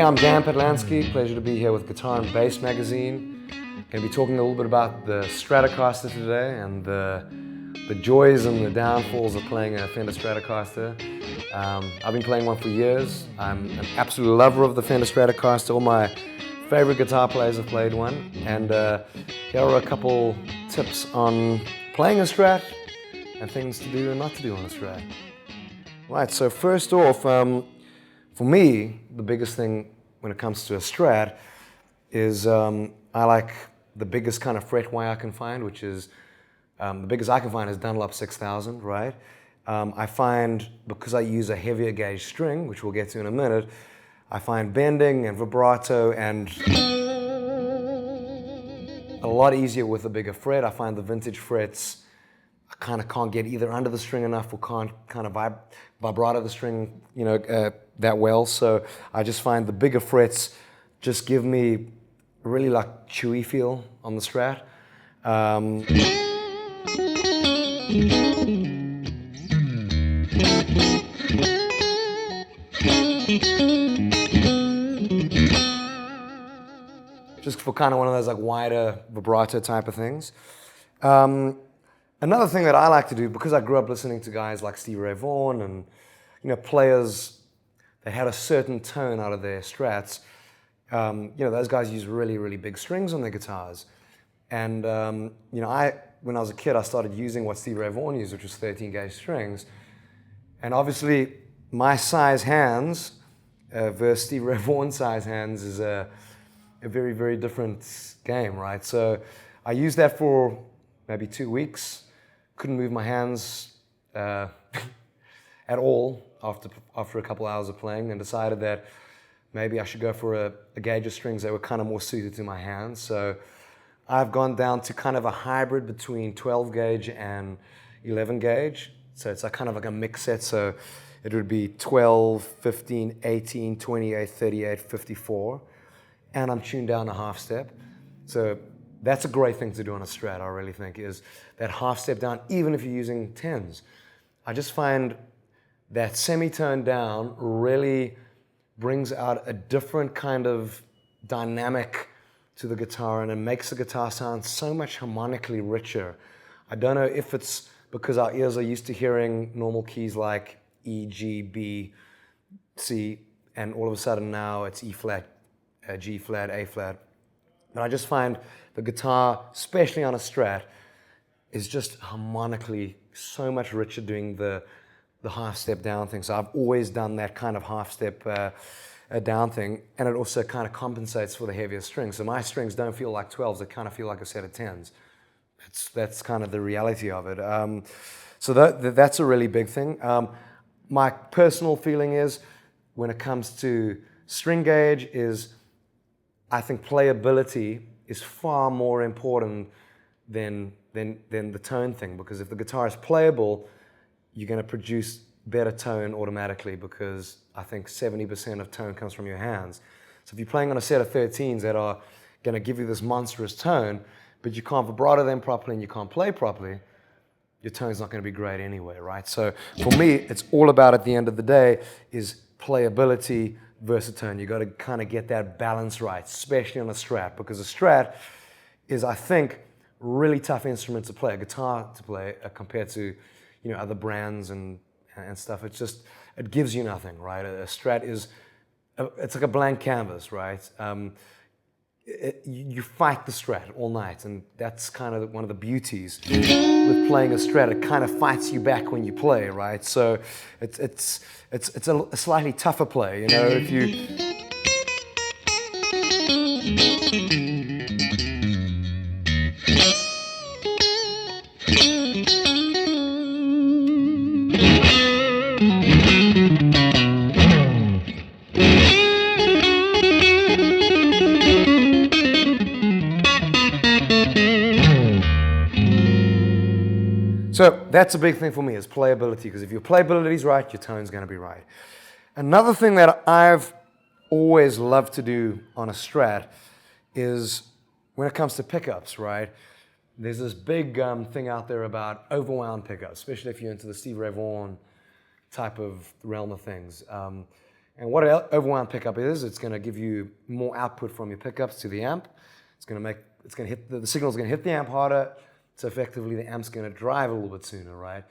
I'm Dan Patlansky. Pleasure to be here with Guitar and Bass magazine. Going to be talking a little bit about the Stratocaster today and the joys and the downfalls of playing a Fender Stratocaster. I've been playing one for years. I'm an absolute lover of the Fender Stratocaster. All my favorite guitar players have played one. And here are a couple tips on playing a Strat and things to do and not to do on a Strat. Right, so first off, for me, the biggest thing when it comes to a Strat is I like the biggest kind of fret wire I can find, which is the biggest I can find is Dunlop 6000, right? I find, because I use a heavier gauge string, which we'll get to in a minute, I find bending and vibrato and a lot easier with a bigger fret. I find the vintage frets, I kind of can't get either under the string enough or can't kind of vibrato the string, that well. So I just find the bigger frets just give me a really like chewy feel on the Strat. Just for kind of one of those like wider vibrato type of things. Another thing that I like to do, because I grew up listening to guys like Stevie Ray Vaughan and players that had a certain tone out of their Strats, those guys use really, really big strings on their guitars. And when I was a kid, I started using what Stevie Ray Vaughan used, which was 13 gauge strings. And obviously, my size hands versus Stevie Ray Vaughan size hands is a very, very different game, right? So I used that for maybe 2 weeks. Couldn't move my hands at all after a couple hours of playing, and decided that maybe I should go for a gauge of strings that were kind of more suited to my hands. So I've gone down to kind of a hybrid between 12 gauge and 11 gauge. So it's kind of like a mix set. So it would be 12, 15, 18, 28, 38, 54. And I'm tuned down a half step. So that's a great thing to do on a Strat, I really think, is that half step down, even if you're using 10s. I just find that semitone down really brings out a different kind of dynamic to the guitar, and it makes the guitar sound so much harmonically richer. I don't know if it's because our ears are used to hearing normal keys like E, G, B, C, and all of a sudden now it's E flat, G flat, A flat. But I just find the guitar, especially on a Strat, is just harmonically so much richer doing the half step down thing. So I've always done that kind of half step down thing, and it also kind of compensates for the heavier strings. So my strings don't feel like 12s, they kind of feel like a set of 10s. That's kind of the reality of it. So that's a really big thing. My personal feeling is, when it comes to string gauge, is I think playability is far more important than the tone thing, because if the guitar is playable, you're going to produce better tone automatically, because I think 70% of tone comes from your hands. So if you're playing on a set of 13s that are going to give you this monstrous tone, but you can't vibrato them properly and you can't play properly, your tone's not going to be great anyway, right? So for me, it's all about, at the end of the day, is playability versus tone. You got to kind of get that balance right, especially on a Strat, because a Strat is, I think, really tough instrument to play, a guitar to play, compared to other brands and stuff. It gives you nothing, right? A Strat it's like a blank canvas, right? You fight the Strat all night, and that's kind of one of the beauties with playing a Strat. It kind of fights you back when you play, right? So it's a slightly tougher play, if you. So that's a big thing for me, is playability, because if your playability is right, your tone's going to be right. Another thing that I've always loved to do on a Strat is, when it comes to pickups, right? There's this big thing out there about overwound pickups, especially if you're into the Stevie Ray Vaughan type of realm of things. And what an overwound pickup is, it's going to give you more output from your pickups to the amp. The signal's going to hit the amp harder, so effectively the amp's going to drive a little bit sooner, right?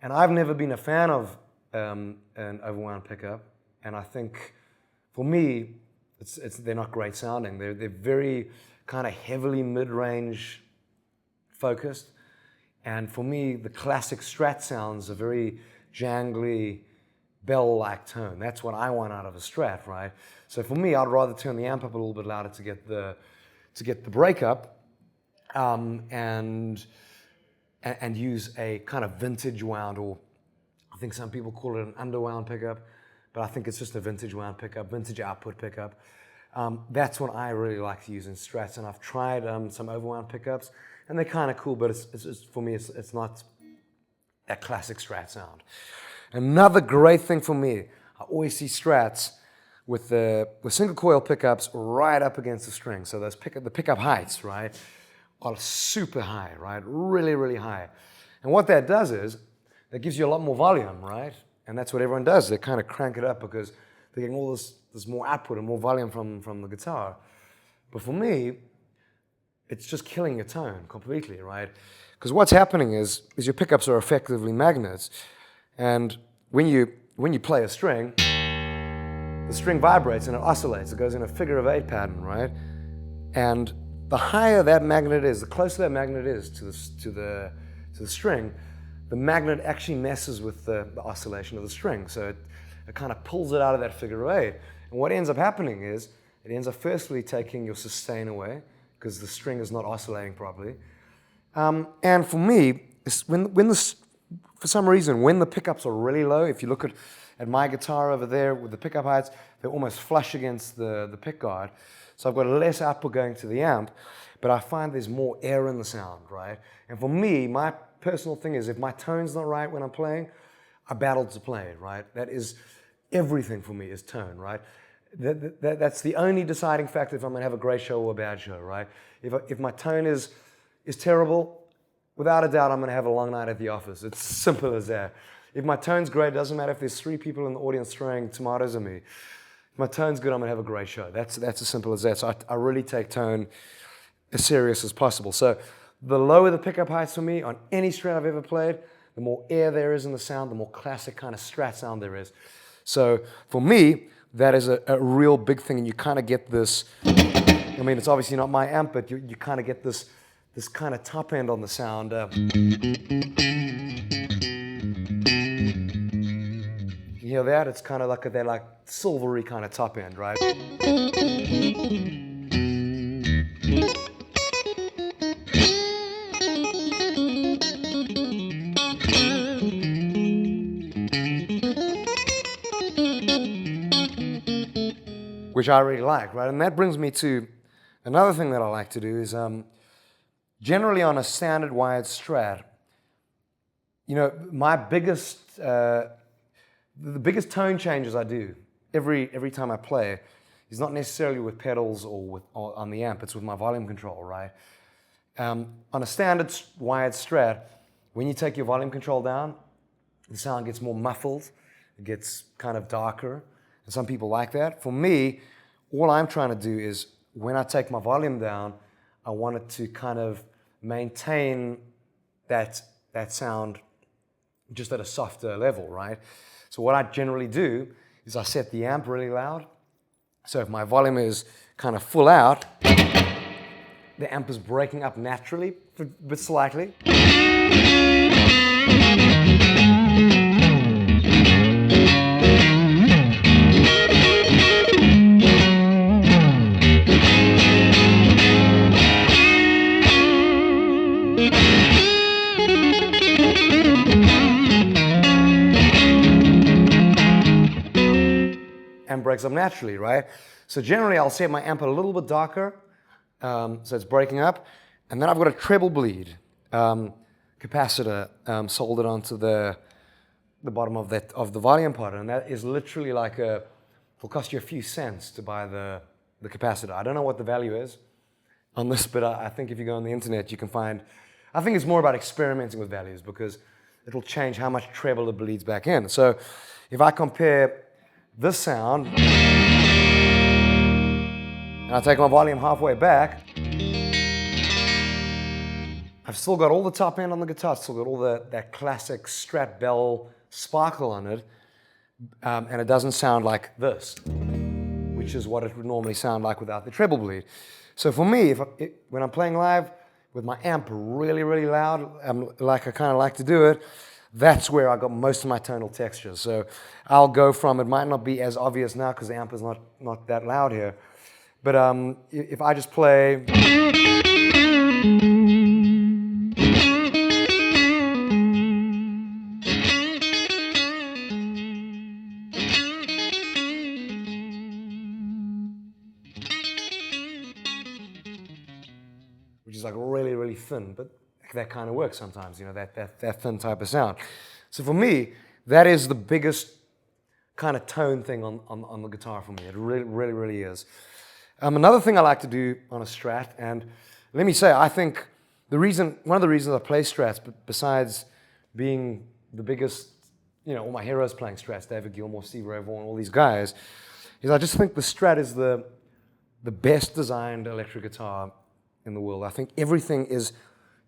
And I've never been a fan of an overwound pickup, and I think for me, they're not great sounding. They're very kind of heavily mid-range focused, and for me, the classic Strat sounds are very jangly, bell-like tone. That's what I want out of a Strat, right? So for me, I'd rather turn the amp up a little bit louder to get the breakup, and use a kind of vintage wound, or I think some people call it an underwound pickup, but I think it's just a vintage wound pickup, vintage output pickup. That's what I really like to use in Strats, and I've tried some overwound pickups, and they're kind of cool, but for me, it's not that classic Strat sound. Another great thing for me, I always see Strats with single coil pickups right up against the string. So the pickup heights, right, are super high, right, really, really high. And what that does is, that gives you a lot more volume, right? And that's what everyone does. They kind of crank it up because they're getting all this more output and more volume from the guitar. But for me, it's just killing your tone completely, right? Because what's happening is your pickups are effectively magnets. And when you play a string, the string vibrates and it oscillates. It goes in a figure of 8 pattern, right? And the higher that magnet is, the closer that magnet is to the string, the magnet actually messes with the oscillation of the string. So it kind of pulls it out of that figure of 8. And what ends up happening is, it ends up firstly taking your sustain away, because the string is not oscillating properly. And for me, for some reason, when the pickups are really low, if you look at my guitar over there with the pickup heights, they're almost flush against the pick guard. So I've got less output going to the amp, but I find there's more air in the sound, right? And for me, my personal thing is, if my tone's not right when I'm playing, I battle to play it, right? That is everything for me, is tone, right? That's the only deciding factor if I'm going to have a great show or a bad show, right? If my tone is terrible, without a doubt, I'm going to have a long night at the office. It's simple as that. If my tone's great, it doesn't matter if there's 3 people in the audience throwing tomatoes at me. If my tone's good, I'm going to have a great show. That's as simple as that. So I really take tone as serious as possible. So the lower the pickup heights for me on any Strat I've ever played, the more air there is in the sound, the more classic kind of Strat sound there is. So for me, that is a real big thing, and you kind of get this, I mean, it's obviously not my amp, but you kind of get this kind of top end on the sound. You hear that? It's kind of like that like silvery kind of top end, right? Which I really like, right? And that brings me to another thing that I like to do is, generally on a standard wired Strat, you know, the biggest tone changes I do every time I play is not necessarily with pedals or on the amp, it's with my volume control, right? On a standard wired Strat, when you take your volume control down, the sound gets more muffled, it gets kind of darker, and some people like that. For me, all I'm trying to do is, when I take my volume down, I want it to kind of maintain that sound just at a softer level, right? So what I generally do is I set the amp really loud. So if my volume is kind of full out, the amp is breaking up naturally, but slightly. And breaks up naturally, right? So generally I'll set my amp a little bit darker, so it's breaking up, and then I've got a treble bleed capacitor soldered onto the bottom of the volume part, and that is literally like it'll cost you a few cents to buy the capacitor. I don't know what the value is on this, but I think if you go on the internet you can find, I think it's more about experimenting with values, because it'll change how much treble it bleeds back in. So if I compare this sound, and I take my volume halfway back, I've still got all the top end on the guitar, still got all that classic Strat bell sparkle on it, and it doesn't sound like this, which is what it would normally sound like without the treble bleed. So for me, when I'm playing live with my amp really, really loud, like I kind of like to do it, that's where I got most of my tonal textures. So I'll go from, it might not be as obvious now because the amp is not that loud here, but if I just play, which is like really, really thin, but that kind of works sometimes, you know, that thin type of sound. So for me, that is the biggest kind of tone thing on the guitar for me. It really, really, really is. Another thing I like to do on a Strat, and let me say, I think one of the reasons I play Strats, besides being the biggest, you know, all my heroes playing Strats, David Gilmour, Steve Ray Vaughan, all these guys, is I just think the Strat is the best designed electric guitar in the world. I think everything is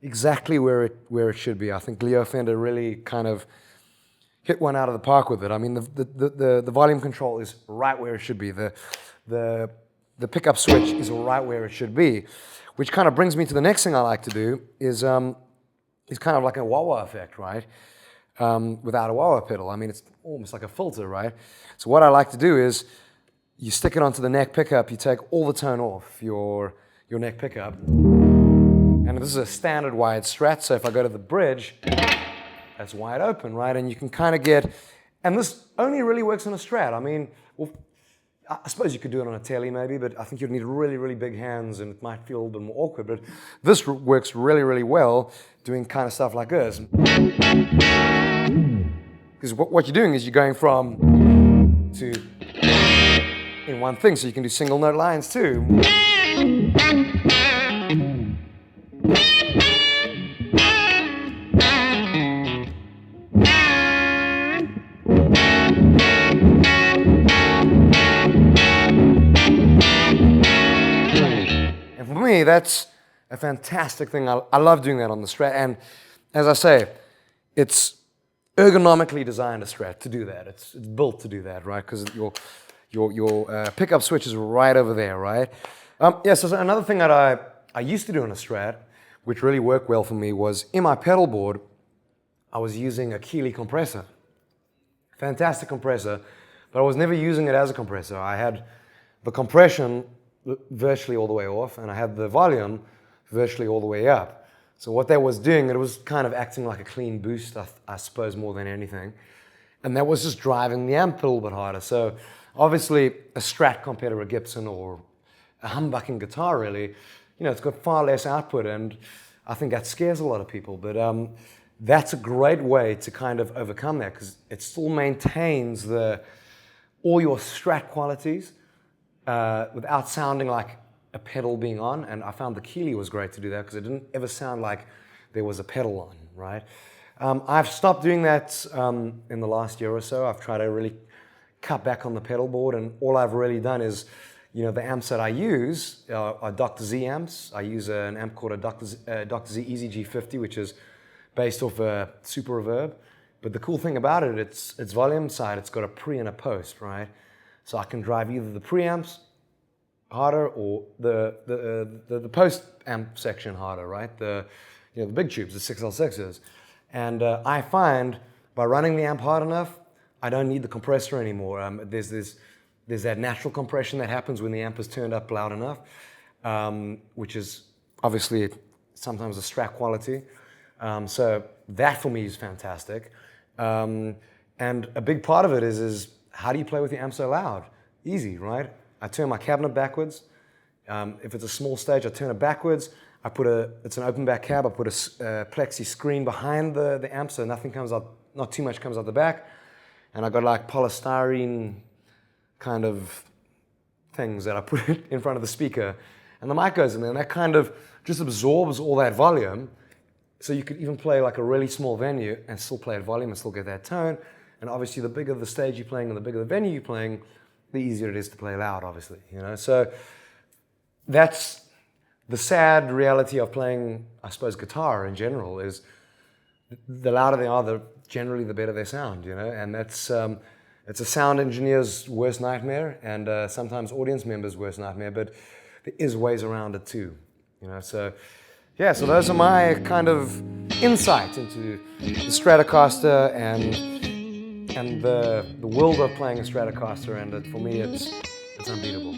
exactly where it should be. I think Leo Fender really kind of hit one out of the park with it. I mean, the volume control is right where it should be. The pickup switch is right where it should be, which kind of brings me to the next thing I like to do is kind of like a wah-wah effect, right? Without a wah-wah pedal. I mean, it's almost like a filter, right? So what I like to do is you stick it onto the neck pickup, you take all the tone off your neck pickup, and this is a standard wide Strat, so if I go to the bridge, that's wide open, right? And you can kind of get, and this only really works on a Strat. I mean, well, I suppose you could do it on a Tele maybe, but I think you'd need really, really big hands and it might feel a little bit more awkward, but this works really, really well doing kind of stuff like this. Because what you're doing is you're going from to in one thing, so you can do single note lines too. And for me, that's a fantastic thing. I love doing that on the Strat. And as I say, it's ergonomically designed a Strat to do that. It's built to do that, right? Because your pickup switch is right over there, right? So another thing that I used to do on a Strat, which really worked well for me, was in my pedal board, I was using a Keeley compressor. Fantastic compressor, but I was never using it as a compressor. I had the compression virtually all the way off, and I had the volume virtually all the way up. So what that was doing, it was kind of acting like a clean boost, I suppose, more than anything. And that was just driving the amp a little bit harder. So obviously, a Strat compared to a Gibson or a humbucking guitar, really, you know, it's got far less output, and I think that scares a lot of people. But that's a great way to kind of overcome that, because it still maintains all your Strat qualities without sounding like a pedal being on. And I found the Keeley was great to do that, because it didn't ever sound like there was a pedal on, right? I've stopped doing that in the last year or so. I've tried to really cut back on the pedal board, and all I've really done is, you know, the amps that I use are Dr. Z amps. I use an amp called a Dr. Z Easy G50, which is based off a Super Reverb. But the cool thing about it, it's volume side, it's got a pre and a post, right? So I can drive either the preamps harder or the post amp section harder, right? The big tubes, the 6L6s. And I find by running the amp hard enough, I don't need the compressor anymore. There's that natural compression that happens when the amp is turned up loud enough, which is obviously sometimes a Strat quality. So that for me is fantastic. And a big part of it is how do you play with the amp so loud? Easy, right? I turn my cabinet backwards. If it's a small stage, I turn it backwards. It's an open back cab. I put a plexi screen behind the amp so nothing comes out, not too much comes out the back. And I got like polystyrene kind of things that I put in front of the speaker. And the mic goes in there, and that kind of just absorbs all that volume. So you could even play like a really small venue and still play at volume and still get that tone. And obviously, the bigger the stage you're playing and the bigger the venue you're playing, the easier it is to play loud, obviously. So that's the sad reality of playing, I suppose, guitar in general is the louder they are, generally the better they sound, and that's it's a sound engineer's worst nightmare and sometimes audience members' worst nightmare, but there is ways around it too, so yeah, so those are my kind of insight into the Stratocaster and the world of playing a Stratocaster, and for me it's unbeatable.